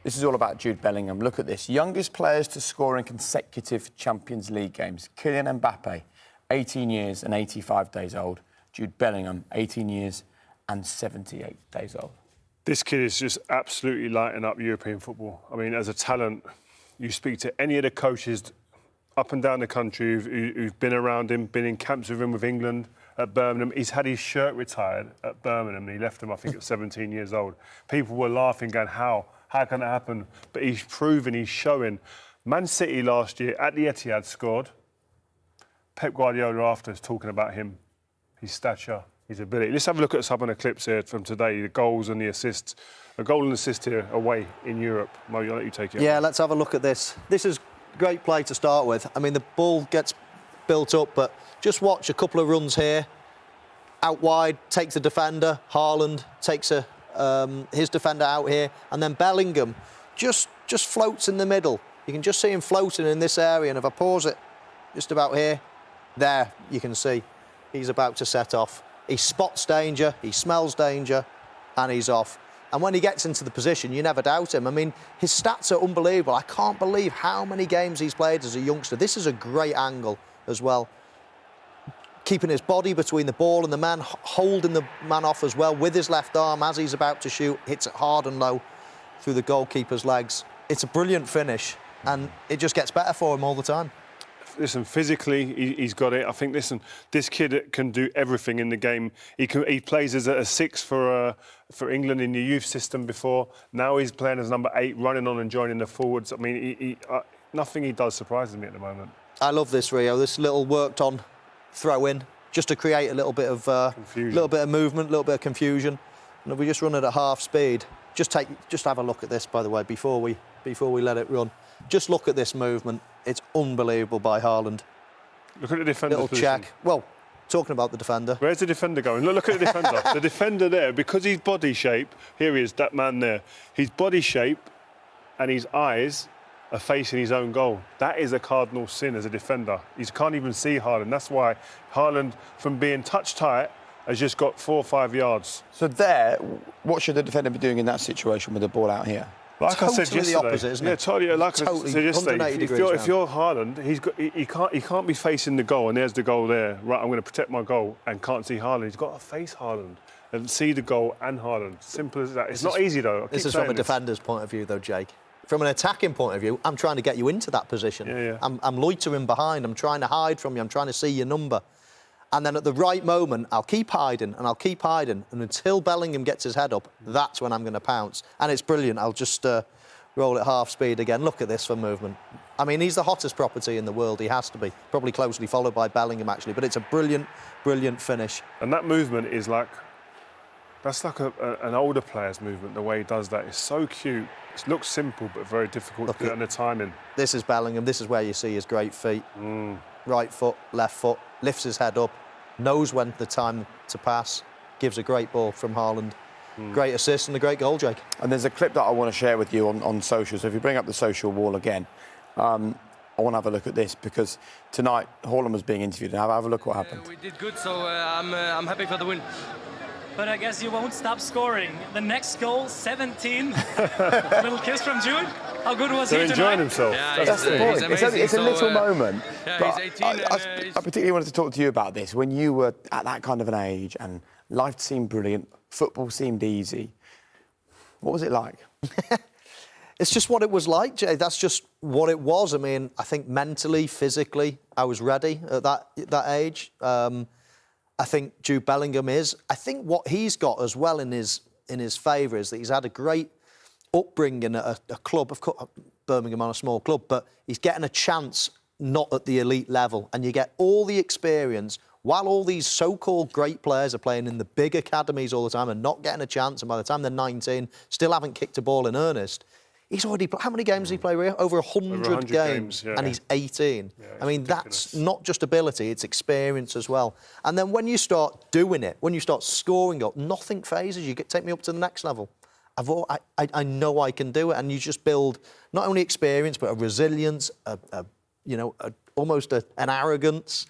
This is all about Jude Bellingham. Look at this. Youngest players to score in consecutive Champions League games. Kylian Mbappe, 18 years and 85 days old. Jude Bellingham, 18 years and 78 days old. This kid is just absolutely lighting up European football. I mean, as a talent, you speak to any of the coaches up and down the country who've been around him, been in camps with him with England, at Birmingham. He's had his shirt retired at Birmingham and he left him, I think, at 17 years old. People were laughing, going, how can that happen? But he's proven, he's showing. Man City last year at the Etihad scored. Pep Guardiola after is talking about him, his stature, his ability. Let's have a look at some of the clips here from today, the goals and the assists. A goal and assist here away in Europe. Mo, I'll let you take it. Yeah, let's have a look at this. This is great play to start with. I mean, the ball gets built up, but just watch a couple of runs here. Out wide, takes the defender. Haaland takes his defender out here. And then Bellingham just floats in the middle. You can just see him floating in this area. And if I pause it just about here, there you can see he's about to set off. He spots danger, he smells danger, and he's off. And when he gets into the position, you never doubt him. I mean, his stats are unbelievable. I can't believe how many games he's played as a youngster. This is a great angle as well. Keeping his body between the ball and the man, holding the man off as well with his left arm as he's about to shoot, hits it hard and low through the goalkeeper's legs. It's a brilliant finish, and it just gets better for him all the time. Listen, physically, he's got it. I think, listen, this kid can do everything in the game. He plays as a 6 for England in the youth system before. Now he's playing as number 8, running on and joining the forwards. I mean, nothing he does surprises me at the moment. I love this, Rio. This little worked-on throw-in, just to create a little bit of movement, a little bit of confusion. And if we just run it at half speed, just have a look at this, by the way, before we let it run. Just look at this movement. It's unbelievable by Haaland. Look at the defender. Little check. Well, talking about the defender. Where's the defender going? Look at the defender. The defender there, because his body shape, here he is, that man there. His body shape and his eyes are facing his own goal. That is a cardinal sin as a defender. You can't even see Haaland. That's why Haaland, from being touch tight, has just got 4 or 5 yards. So there, what should the defender be doing in that situation with the ball out here? Like totally I said yesterday, the opposite, isn't it? Yeah, totally. Like Totally, I said yesterday, if you're Haaland, he can't be facing the goal, and there's the goal there. Right, I'm going to protect my goal, and can't see Haaland. He's got to face Haaland and see the goal and Haaland. Simple as that. It's not easy though. This is from a defender's point of view, though, Jake. From an attacking point of view, I'm trying to get you into that position. Yeah. I'm loitering behind. I'm trying to hide from you. I'm trying to see your number. And then at the right moment, I'll keep hiding and I'll keep hiding. And until Bellingham gets his head up, that's when I'm going to pounce. And it's brilliant. I'll just roll at half speed again. Look at this for movement. I mean, he's the hottest property in the world. He has to be. Probably closely followed by Bellingham, actually. But it's a brilliant, brilliant finish. And that movement is like... That's like an older player's movement, the way he does that. It's so cute. It looks simple, but very difficult to do, and the timing. This is Bellingham. This is where you see his great feet. Right foot, left foot, lifts his head up, knows when the time to pass, gives a great ball from Haaland. Great assist and a great goal, Jake. And there's a clip that I want to share with you on social. So if you bring up the social wall again, I want to have a look at this, because tonight Haaland was being interviewed. And have a look what happened. We did good, so I'm happy for the win. But I guess you won't stop scoring. The next goal, 17. Little kiss from Jude. How good was he tonight? Enjoying himself. Yeah, That's the point. It's a little moment. Yeah, but he's 18 I particularly wanted to talk to you about this. When you were at that kind of an age and life seemed brilliant, football seemed easy, what was it like? It's just what it was like, Jay. That's just what it was. I mean, I think mentally, physically, I was ready at that age. I think Jude Bellingham is. I think what he's got as well in his favour is that he's had a great upbringing at a club. Of course, Birmingham on a small club, but he's getting a chance not at the elite level. And you get all the experience while all these so-called great players are playing in the big academies all the time and not getting a chance. And by the time they're 19, still haven't kicked a ball in earnest. He's already... How many games did he play, Rio? Over 100 games. Yeah. And he's 18. Yeah, I mean, ridiculous. that's not just ability, it's experience as well. And then when you start doing it, when you start scoring up, nothing phases you. Take me up to the next level. I know I can do it. And you just build not only experience, but a resilience, almost an arrogance.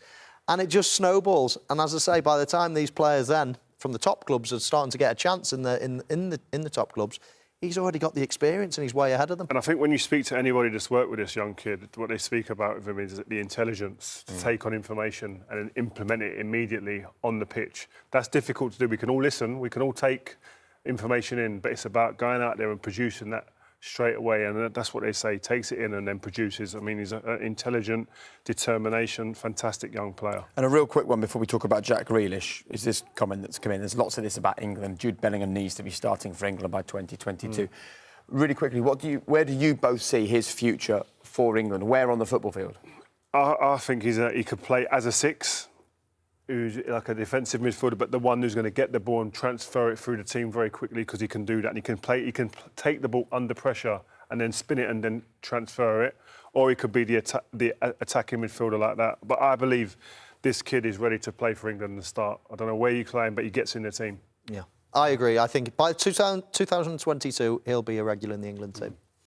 And it just snowballs. And as I say, by the time these players then, from the top clubs, are starting to get a chance in the top clubs, he's already got the experience and he's way ahead of them. And I think when you speak to anybody that's worked with this young kid, what they speak about with him is the intelligence to take on information and then implement it immediately on the pitch. That's difficult to do. We can all listen, we can all take information in, but it's about going out there and producing that straight away, and that's what they say, takes it in and then produces. I mean, he's an intelligent, determination, fantastic young player. And a real quick one before we talk about Jack Grealish is this comment that's come in. There's lots of this about England. Jude Bellingham needs to be starting for England by 2022. Really quickly, where do you both see his future for England? Where on the football field? I think he could play as a 6, who's like a defensive midfielder, but the one who's going to get the ball and transfer it through the team very quickly, because he can do that. And he can take the ball under pressure and then spin it and then transfer it. Or he could be the attacking midfielder like that. But I believe this kid is ready to play for England and start. I don't know where you claim, but he gets in the team. Yeah, I agree. I think by 2022, he'll be a regular in the England team.